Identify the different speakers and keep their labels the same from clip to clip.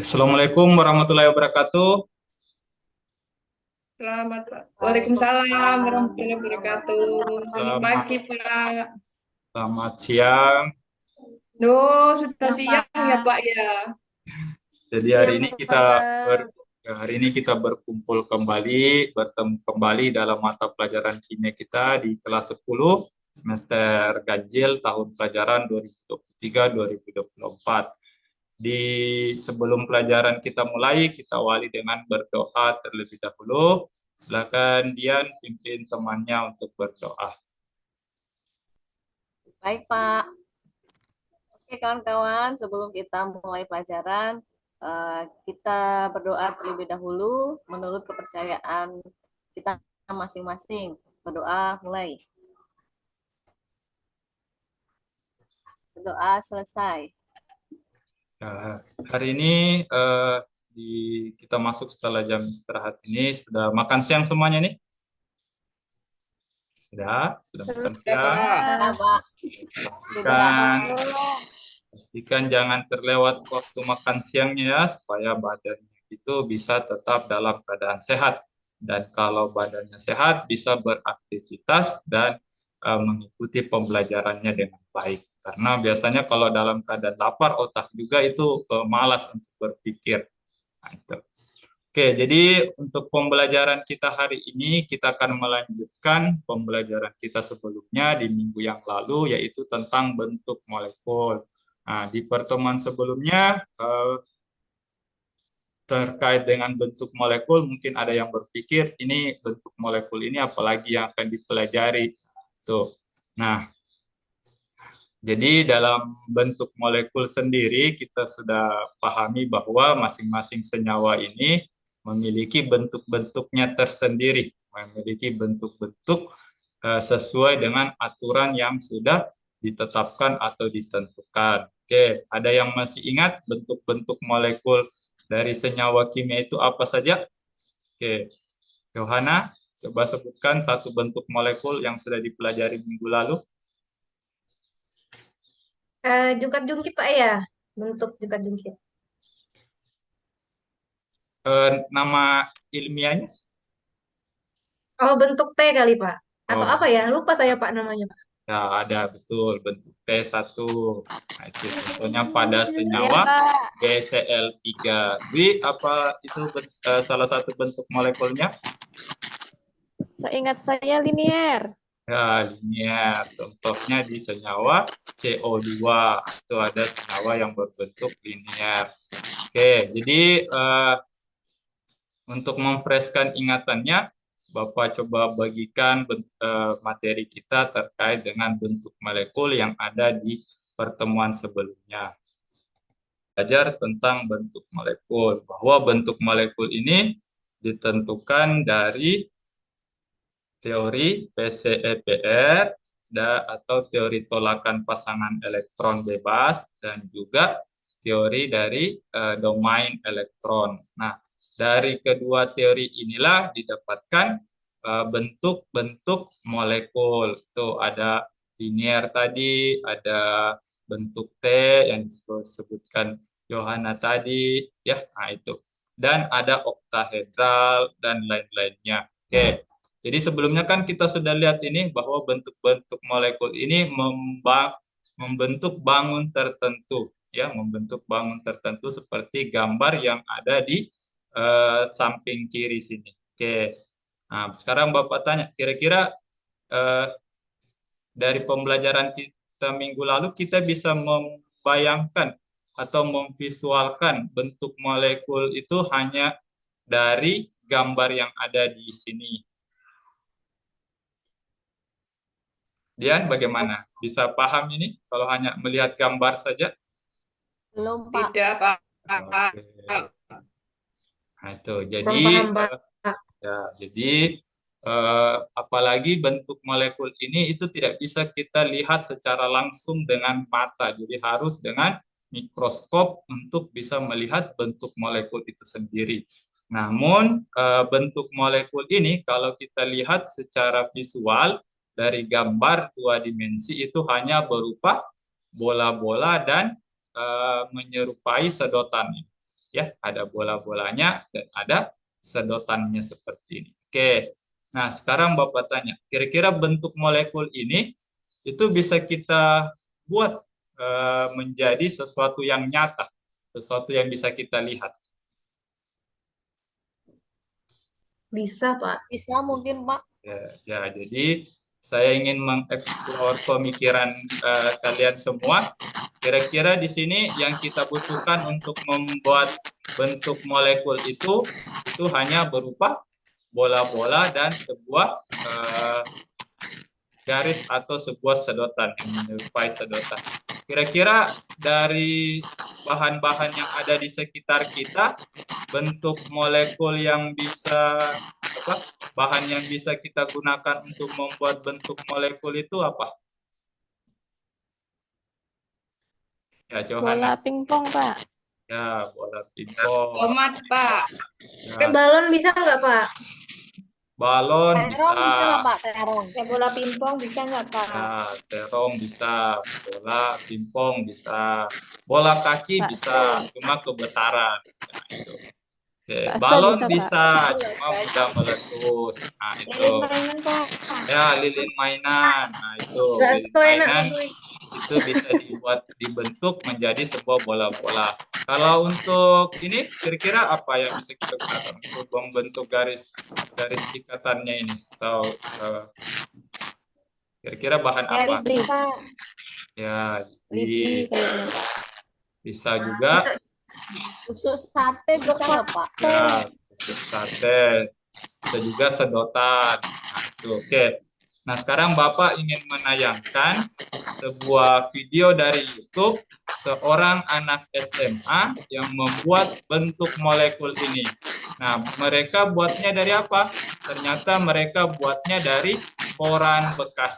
Speaker 1: Assalamualaikum warahmatullahi wabarakatuh.
Speaker 2: Selamat, Pak. Waalaikumsalam
Speaker 3: Waalaikumsalam
Speaker 2: warahmatullahi wabarakatuh. Selamat
Speaker 1: Selamat,
Speaker 2: pagi, Pak.
Speaker 1: selamat siang.
Speaker 2: Duh, sudah
Speaker 3: siang
Speaker 2: siang ya,
Speaker 3: Pak.
Speaker 2: Pak ya.
Speaker 1: Jadi hari
Speaker 3: Siang
Speaker 1: ini
Speaker 3: Bapak.
Speaker 1: hari ini kita berkumpul kembali, bertemu kembali dalam mata pelajaran kimia kita di kelas 10 semester ganjil tahun pelajaran 2023-2024. Di sebelum pelajaran kita mulai, kita awali dengan berdoa terlebih dahulu. Silakan Dian pimpin temannya untuk berdoa.
Speaker 3: Baik Pak. Oke kawan-kawan, sebelum kita mulai pelajaran, kita berdoa terlebih dahulu menurut kepercayaan kita masing-masing. Berdoa mulai. Berdoa selesai.
Speaker 1: Nah, hari ini kita masuk setelah jam istirahat ini sudah makan siang semuanya nih? Sudah makan
Speaker 2: Ya,
Speaker 1: siang.
Speaker 2: Pak.
Speaker 3: Nah, Pak. Sudah.
Speaker 1: Pastikan, pastikan jangan terlewat waktu makan siangnya ya, supaya badannya itu bisa tetap dalam keadaan sehat. Dan kalau badannya sehat, bisa beraktivitas dan mengikuti pembelajarannya dengan baik. Karena biasanya kalau dalam keadaan lapar, otak juga itu malas untuk berpikir. Nah, itu. Oke, jadi untuk pembelajaran kita hari ini, kita akan melanjutkan pembelajaran kita sebelumnya di minggu yang lalu, yaitu tentang bentuk molekul. Nah, di pertemuan sebelumnya, terkait dengan bentuk molekul, mungkin ada yang berpikir, ini bentuk molekul ini apalagi yang akan dipelajari. Tuh. Nah, jadi dalam bentuk molekul sendiri kita sudah pahami bahwa masing-masing senyawa ini memiliki bentuk-bentuknya tersendiri, memiliki bentuk-bentuk sesuai dengan aturan yang sudah ditetapkan atau ditentukan. Oke, ada yang masih ingat bentuk-bentuk molekul dari senyawa kimia itu apa saja? Oke, Yohana, coba sebutkan satu bentuk molekul yang sudah dipelajari minggu lalu.
Speaker 2: Jungkat-jungkit, Pak ya. Bentuk jungkat-jungkit.
Speaker 1: Nama ilmiahnya?
Speaker 2: Oh, bentuk T kali, Pak. Atau
Speaker 1: Oh,
Speaker 2: apa ya? Lupa saya, Pak, namanya, Pak.
Speaker 1: ya ada betul bentuk T1. Nah, itu contohnya pada
Speaker 3: Iya
Speaker 1: senyawa
Speaker 3: Pak.
Speaker 1: BCl3. Dwi, apa itu salah satu bentuk molekulnya?
Speaker 3: Seingat saya linier.
Speaker 1: Ya, linear. Contohnya di senyawa CO2. Itu ada senyawa yang berbentuk linear. Oke, jadi untuk memfreshkan ingatannya, Bapak coba bagikan materi kita terkait dengan bentuk molekul yang ada di pertemuan sebelumnya. Belajar tentang bentuk molekul, bahwa bentuk molekul ini ditentukan dari teori PCEPR atau teori tolakan pasangan elektron bebas dan juga teori dari domain elektron. Nah, dari kedua teori inilah didapatkan bentuk-bentuk molekul. Itu ada linear tadi, ada bentuk T yang disebutkan Johanna tadi, ya, nah itu. Dan ada oktahedral dan lain-lainnya. Oke. Jadi sebelumnya kan kita sudah lihat ini bahwa bentuk-bentuk molekul ini membentuk bangun tertentu, ya, membentuk bangun tertentu seperti gambar yang ada di samping kiri sini. Oke, nah sekarang Bapak tanya, kira-kira eh, dari pembelajaran kita minggu lalu kita bisa membayangkan atau memvisualkan bentuk molekul itu hanya dari gambar yang ada di sini. Dian, bagaimana? Bisa paham ini kalau hanya melihat gambar saja?
Speaker 3: Belum Pak.
Speaker 2: Tidak, Pak.
Speaker 1: Oke. Nah, itu.
Speaker 2: Kurang
Speaker 1: Jadi,
Speaker 2: paham, Pak.
Speaker 1: apalagi bentuk molekul ini itu tidak bisa kita lihat secara langsung dengan mata. Jadi harus dengan mikroskop untuk bisa melihat bentuk molekul itu sendiri. Namun bentuk molekul ini kalau kita lihat secara visual dari gambar dua dimensi itu hanya berupa bola-bola dan menyerupai sedotan. ya, ada bola-bolanya dan ada sedotannya seperti ini. Oke. Nah, sekarang Bapak tanya, kira-kira bentuk molekul ini itu bisa kita buat menjadi sesuatu yang nyata, sesuatu yang bisa kita lihat.
Speaker 2: Bisa, Pak.
Speaker 3: Bisa mungkin, Pak.
Speaker 1: Ya, jadi saya ingin mengeksplor pemikiran kalian semua. Kira-kira di sini yang kita butuhkan untuk membuat bentuk molekul itu hanya berupa bola-bola dan sebuah garis atau sebuah sedotan yang menyerupai sedotan. Kira-kira dari bahan-bahan yang ada di sekitar kita, bentuk molekul yang bisa bahan yang bisa kita gunakan untuk membuat bentuk molekul itu apa? Ya,
Speaker 3: Bola
Speaker 1: Johanna.
Speaker 3: pingpong, Pak.
Speaker 1: Ya, bola pingpong.
Speaker 2: Tomat, Pak.
Speaker 1: Ya,
Speaker 2: Kayak balon bisa nggak, Pak?
Speaker 1: balon
Speaker 3: Terong bisa
Speaker 1: bisa.
Speaker 3: nggak, Pak? Terong.
Speaker 2: Kayak bola pingpong bisa nggak, Pak?
Speaker 1: Ya, terong bisa, bola pingpong bisa, bola kaki
Speaker 3: Bakso.
Speaker 1: bisa, cuma kebesaran. Nah, itu. Oke,
Speaker 3: Bakso
Speaker 1: balon
Speaker 3: bisa, Pak.
Speaker 1: bisa, cuma mudah meletus. Nah, itu.
Speaker 2: Lilin mainan, Pak.
Speaker 1: Ya, lilin mainan. Nah, itu lilin
Speaker 2: Bakso enak
Speaker 1: mainan
Speaker 2: banget.
Speaker 1: itu bisa dibentuk menjadi sebuah bola-bola. Kalau untuk ini, kira-kira apa yang bisa kita gunakan untuk membentuk garis ikatannya ini? Atau kira-kira bahan apa?
Speaker 3: Lidi.
Speaker 1: Ya,
Speaker 3: Lidi kayaknya, Pak.
Speaker 1: bisa juga.
Speaker 3: Tusuk sate bisa nggak, Pak?
Speaker 1: Ya, tusuk sate. Bisa juga sedotan. Nah, itu. Oke. Nah, sekarang Bapak ingin menayangkan sebuah video dari YouTube seorang anak SMA yang membuat bentuk molekul ini. Nah, mereka buatnya dari apa? Ternyata mereka buatnya dari koran bekas.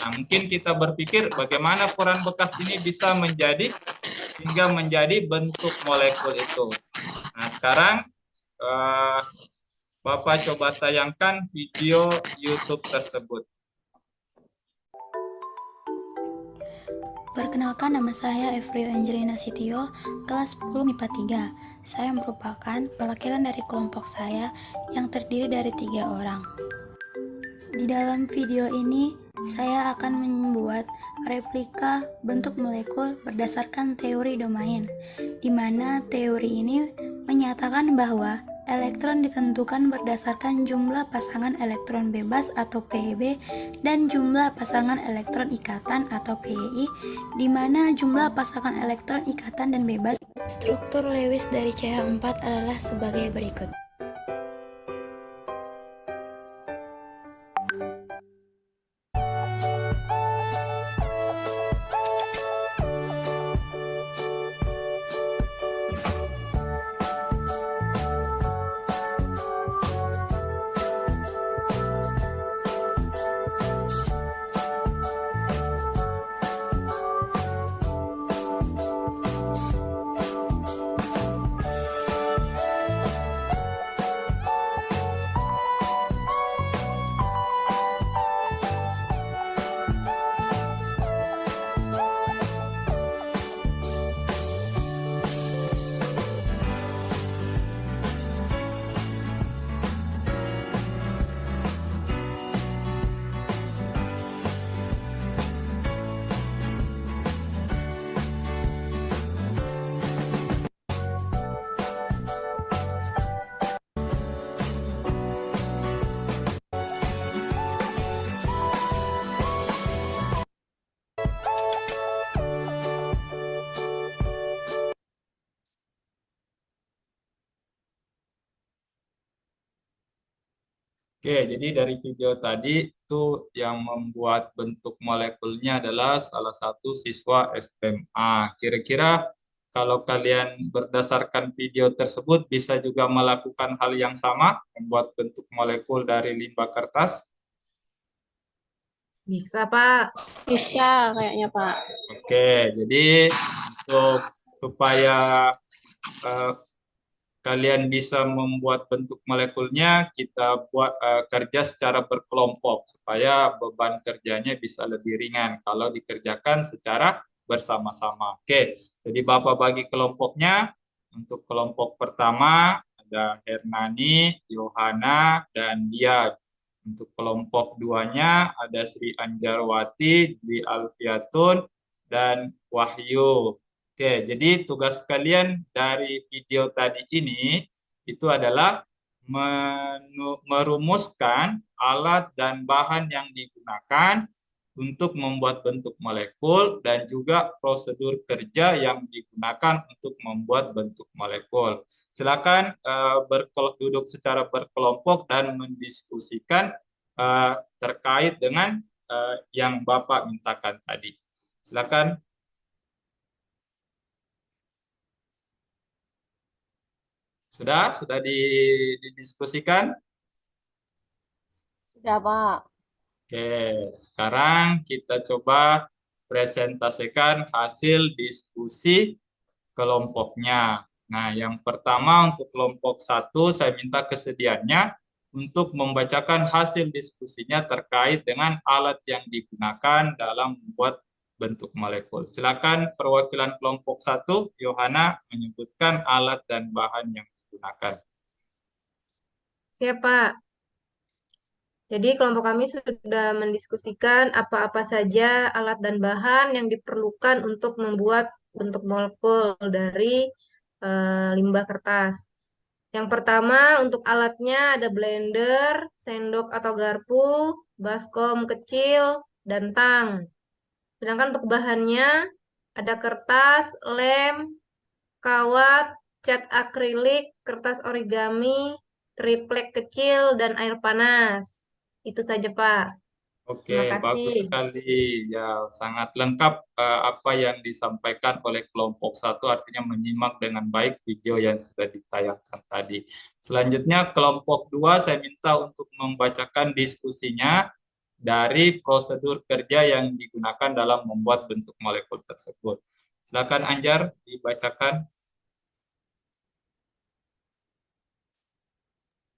Speaker 1: Nah, mungkin kita berpikir bagaimana koran bekas ini bisa menjadi hingga menjadi bentuk molekul itu. Nah, sekarang Bapak coba tayangkan video YouTube tersebut.
Speaker 4: Perkenalkan, nama saya Evrio Angelina Sitio, kelas 10 MIPA 3. Saya merupakan perwakilan dari kelompok saya yang terdiri dari 3 orang. Di dalam video ini, saya akan membuat replika bentuk molekul berdasarkan teori domain, di mana teori ini menyatakan bahwa elektron ditentukan berdasarkan jumlah pasangan elektron bebas atau PEB dan jumlah pasangan elektron ikatan atau PEI, di mana jumlah pasangan elektron ikatan dan bebas struktur Lewis dari CH4 adalah sebagai berikut.
Speaker 1: Oke, jadi dari video tadi itu yang membuat bentuk molekulnya adalah salah satu siswa SMA. Kira-kira kalau kalian berdasarkan video tersebut bisa juga melakukan hal yang sama, membuat bentuk molekul dari limbah kertas?
Speaker 2: Bisa, Pak.
Speaker 3: Bisa kayaknya, Pak.
Speaker 1: Oke, jadi untuk supaya eh, kalian bisa membuat bentuk molekulnya, kita buat kerja secara berkelompok supaya beban kerjanya bisa lebih ringan kalau dikerjakan secara bersama-sama. Oke, jadi Bapak bagi kelompoknya, Untuk kelompok pertama ada Hernani, Yohana, dan Dia. Untuk kelompok duanya ada Sri Anjarwati, Dwi Alfiatun, dan Wahyu. Oke, jadi tugas kalian dari video tadi ini itu adalah merumuskan alat dan bahan yang digunakan untuk membuat bentuk molekul dan juga prosedur kerja yang digunakan untuk membuat bentuk molekul. Silakan duduk secara berkelompok dan mendiskusikan terkait dengan yang Bapak mintakan tadi. Silakan. Sudah didiskusikan?
Speaker 3: Sudah, Pak.
Speaker 1: Oke, sekarang kita coba presentasikan hasil diskusi kelompoknya. Nah, yang pertama untuk kelompok 1, saya minta kesediaannya untuk membacakan hasil diskusinya terkait dengan alat yang digunakan dalam membuat bentuk molekul. Silakan perwakilan kelompok 1, Yohana, menyebutkan alat dan bahan yang digunakan.
Speaker 2: Siap, Pak. Jadi kelompok kami sudah mendiskusikan apa-apa saja alat dan bahan yang diperlukan untuk membuat bentuk molekul dari limbah kertas. Yang pertama untuk alatnya ada blender, sendok atau garpu, baskom kecil, dan tang. Sedangkan untuk bahannya ada kertas, lem, kawat, cat akrilik, kertas origami, triplek kecil, dan air panas. Itu saja, Pak.
Speaker 1: Oke,
Speaker 2: Terima
Speaker 1: bagus
Speaker 2: kasih.
Speaker 1: sekali. Ya, sangat lengkap apa yang disampaikan oleh kelompok 1, artinya menyimak dengan baik video yang sudah ditayangkan tadi. Selanjutnya, kelompok 2, saya minta untuk membacakan diskusinya dari prosedur kerja yang digunakan dalam membuat bentuk molekul tersebut. Silakan Anjar, dibacakan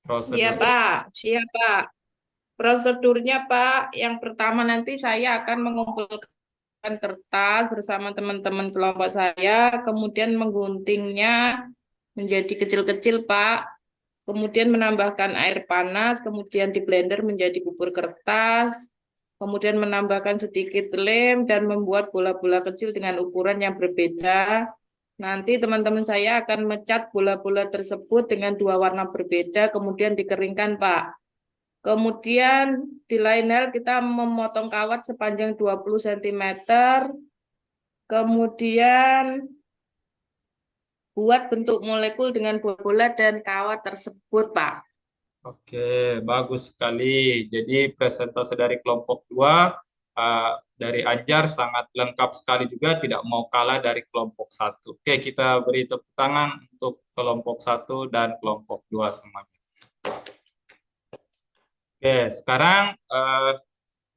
Speaker 5: Iya,
Speaker 1: prosedur.
Speaker 5: Pak. Siap, Pak. Prosedurnya, Pak, yang pertama nanti saya akan mengumpulkan kertas bersama teman-teman kelompok saya, kemudian mengguntingnya menjadi kecil-kecil, Pak. Kemudian menambahkan air panas, kemudian di blender menjadi bubur kertas, kemudian menambahkan sedikit lem dan membuat bola-bola kecil dengan ukuran yang berbeda. Nanti teman-teman saya akan mencat bola-bola tersebut dengan 2 warna berbeda, kemudian dikeringkan, Pak. Kemudian di lain hal kita memotong kawat sepanjang 20 cm. Kemudian buat bentuk molekul dengan bola dan kawat tersebut, Pak.
Speaker 1: Oke, bagus sekali. Jadi presentasi dari kelompok 2 dari Anjar sangat lengkap sekali juga, tidak mau kalah dari kelompok 1. Oke, kita beri tepuk tangan untuk kelompok 1 dan kelompok 2 semuanya. Oke, sekarang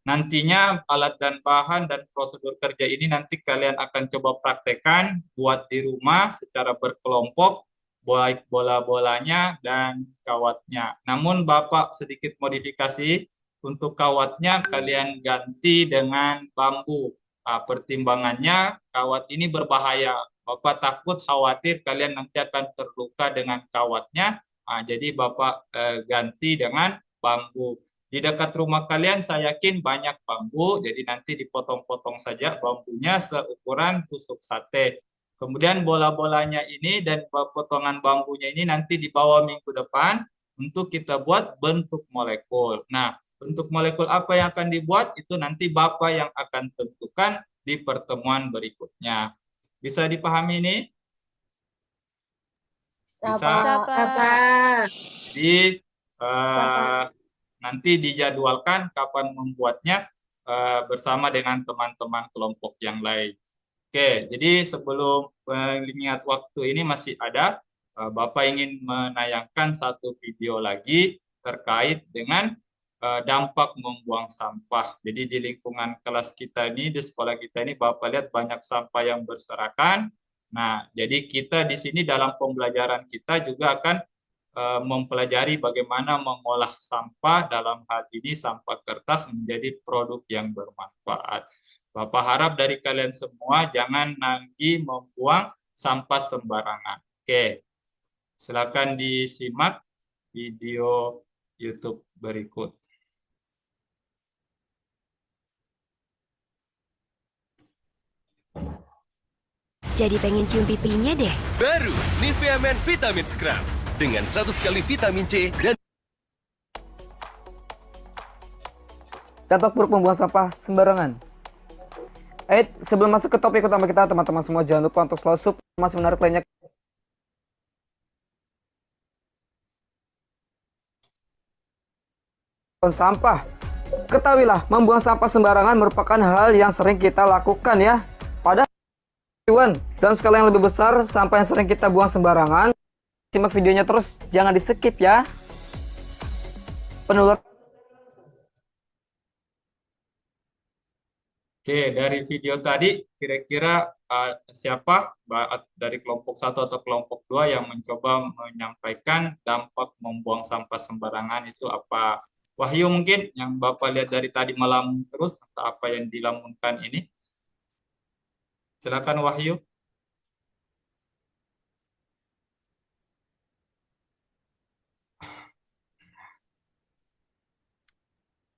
Speaker 1: nantinya alat dan bahan dan prosedur kerja ini nanti kalian akan coba praktekkan buat di rumah secara berkelompok, baik bola-bolanya dan kawatnya. Namun Bapak sedikit modifikasi, untuk kawatnya kalian ganti dengan bambu. Pertimbangannya kawat ini berbahaya. Bapak takut khawatir kalian nanti akan terluka dengan kawatnya. Jadi Bapak ganti dengan bambu. Di dekat rumah kalian saya yakin banyak bambu, jadi nanti dipotong-potong saja bambunya seukuran tusuk sate. Kemudian bola-bolanya ini dan potongan bambunya ini nanti dibawa minggu depan untuk kita buat bentuk molekul. Nah, bentuk molekul apa yang akan dibuat itu nanti Bapak yang akan tentukan di pertemuan berikutnya. Bisa dipahami ini? Bisa?
Speaker 2: Pak.
Speaker 1: Jadi nanti dijadwalkan kapan membuatnya bersama dengan teman-teman kelompok yang lain. Oke, jadi sebelum mengingat waktu ini masih ada, Bapak ingin menayangkan satu video lagi terkait dengan dampak membuang sampah. Jadi di lingkungan kelas kita ini, di sekolah kita ini, Bapak lihat banyak sampah yang berserakan. Nah, jadi kita di sini dalam pembelajaran kita juga akan mempelajari bagaimana mengolah sampah, dalam hal ini sampah kertas, menjadi produk yang bermanfaat. Bapak harap dari kalian semua jangan lagi membuang sampah sembarangan. Oke, silakan disimak video YouTube berikut.
Speaker 6: Jadi pengen cium pipinya deh.
Speaker 7: Baru Nivea Men Vitamin Scrub dengan 100 kali vitamin C dan
Speaker 8: Dampak buruk membuang sampah sembarangan. Sebelum masuk ke topik utama kita, teman-teman semua jangan lupa untuk selalu support informasi menarik lainnya. Sampah. Ketahuilah, membuang sampah sembarangan merupakan hal yang sering kita lakukan ya. Padahal dalam skala yang lebih besar, sampah yang sering kita buang sembarangan. Simak videonya terus, jangan di-skip ya. Penularan.
Speaker 1: Oke, dari video tadi kira-kira siapa dari kelompok 1 atau kelompok 2 yang mencoba menyampaikan dampak membuang sampah sembarangan itu apa? Wahyu mungkin yang Bapak lihat dari tadi melamun terus atau apa yang dilamunkan ini? Silakan Wahyu.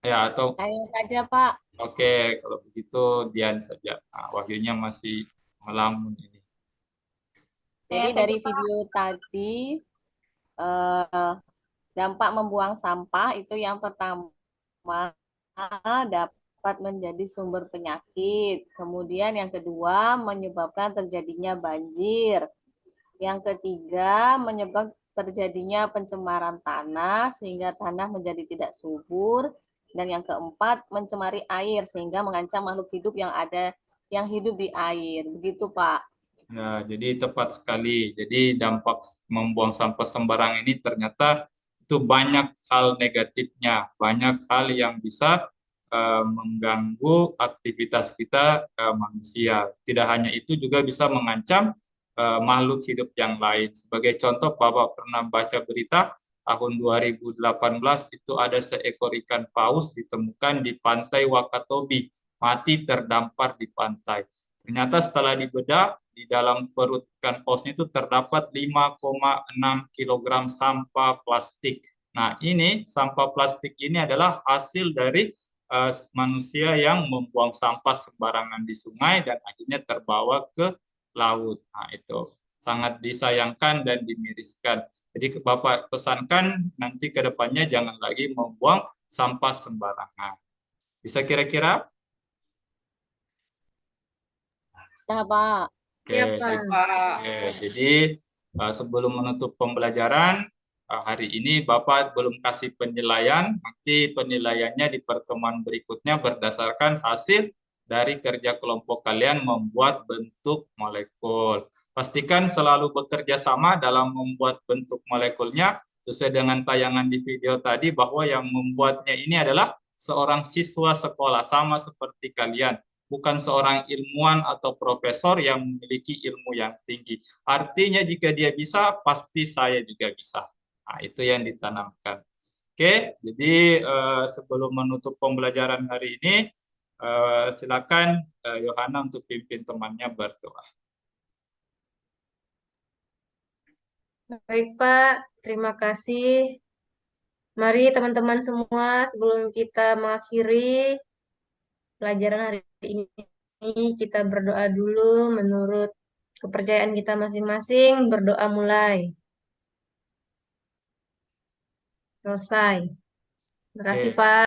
Speaker 1: Ya, atau
Speaker 3: Saya saja, Pak.
Speaker 1: oke, kalau begitu Dian saja. Nah, Wahyunya masih melamun ini.
Speaker 3: Jadi
Speaker 2: Saya
Speaker 3: dari
Speaker 2: saja, Pak.
Speaker 3: video tadi, dampak membuang sampah itu yang pertama dapat menjadi sumber penyakit. Kemudian yang kedua menyebabkan terjadinya banjir. Yang ketiga menyebabkan terjadinya pencemaran tanah sehingga tanah menjadi tidak subur. Dan yang keempat mencemari air sehingga mengancam makhluk hidup yang hidup di air. Begitu, Pak.
Speaker 1: Ya, jadi tepat sekali. Jadi dampak membuang sampah sembarang ini ternyata itu banyak hal negatifnya, banyak hal yang bisa mengganggu aktivitas kita manusia. Tidak hanya itu juga bisa mengancam makhluk hidup yang lain. Sebagai contoh, Bapak pernah baca berita tahun 2018 itu ada seekor ikan paus ditemukan di pantai Wakatobi, mati terdampar di pantai. Ternyata setelah dibedah, di dalam perut ikan pausnya itu terdapat 5,6 kg sampah plastik. Nah, ini sampah plastik ini adalah hasil dari manusia yang membuang sampah sembarangan di sungai dan akhirnya terbawa ke laut. Nah, itu sangat disayangkan dan dimiriskan. Jadi Bapak pesankan nanti ke depannya jangan lagi membuang sampah sembarangan. Bisa kira-kira?
Speaker 3: Bisa, Pak.
Speaker 1: Oke, jadi sebelum menutup pembelajaran hari ini Bapak belum kasih penilaian, nanti penilaiannya di pertemuan berikutnya berdasarkan hasil dari kerja kelompok kalian membuat bentuk molekul. Pastikan selalu bekerja sama dalam membuat bentuk molekulnya sesuai dengan tayangan di video tadi bahwa yang membuatnya ini adalah seorang siswa sekolah sama seperti kalian. Bukan seorang ilmuwan atau profesor yang memiliki ilmu yang tinggi. Artinya jika dia bisa, pasti saya juga bisa. Nah, itu yang ditanamkan. Oke, jadi sebelum menutup pembelajaran hari ini, silakan Yohana untuk pimpin temannya berdoa.
Speaker 2: Baik, Pak. Terima kasih. Mari teman-teman semua, sebelum kita mengakhiri pelajaran hari ini, kita berdoa dulu menurut kepercayaan kita masing-masing. Berdoa mulai. Selesai. Terima kasih,
Speaker 1: Oke.
Speaker 2: Pak.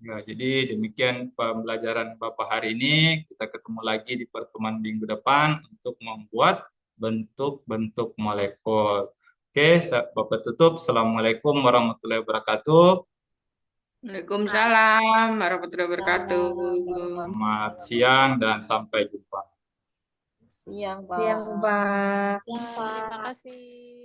Speaker 1: Ya, jadi demikian pembelajaran Bapak hari ini. Kita ketemu lagi di pertemuan minggu depan untuk membuat bentuk-bentuk molekul. Oke, Bapak tutup. Assalamualaikum warahmatullahi wabarakatuh.
Speaker 5: Waalaikumsalam warahmatullahi wabarakatuh.
Speaker 1: Selamat siang dan sampai jumpa.
Speaker 3: Siang, Pak.
Speaker 2: Siang, Pak.
Speaker 3: Terima kasih.